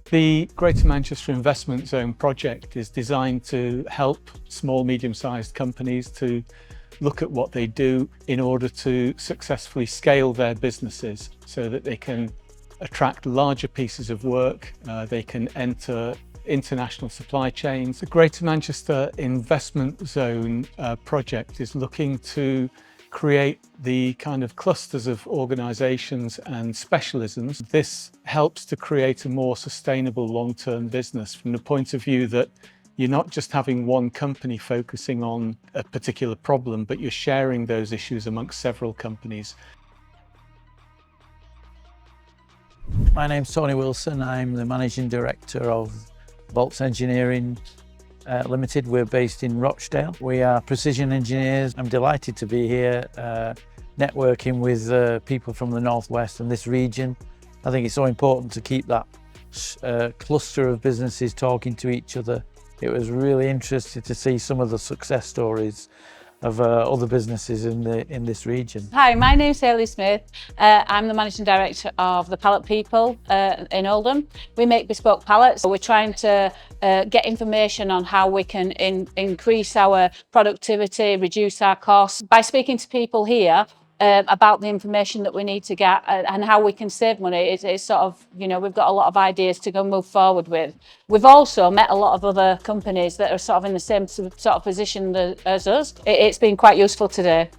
The Greater Manchester Investment Zone project is designed to help small, medium-sized companies to look at what they do in order to successfully scale their businesses so that they can attract larger pieces of work, they can enter international supply chains. The Greater Manchester Investment Zone project is looking to create the kind of clusters of organisations and specialisms. This helps to create a more sustainable long-term business from the point of view that you're not just having one company focusing on a particular problem, but you're sharing those issues amongst several companies. My name's Tony Wilson. I'm the Managing Director of Volz Engineering Limited. We're based in Rochdale. We are precision engineers. I'm delighted to be here networking with people from the Northwest and this region. I think it's so important to keep that cluster of businesses talking to each other. It was really interesting to see some of the success stories of other businesses in this region. Hi, my name's Hayley Smith. I'm the Managing Director of the Pallet People in Oldham. We make bespoke pallets. We're trying to get information on how we can increase our productivity, reduce our costs. By speaking to people here about the information that we need to get and how we can save money, it's sort of, you know, we've got a lot of ideas to go move forward with. We've also met a lot of other companies that are sort of in the same sort of position as us. It's been quite useful today.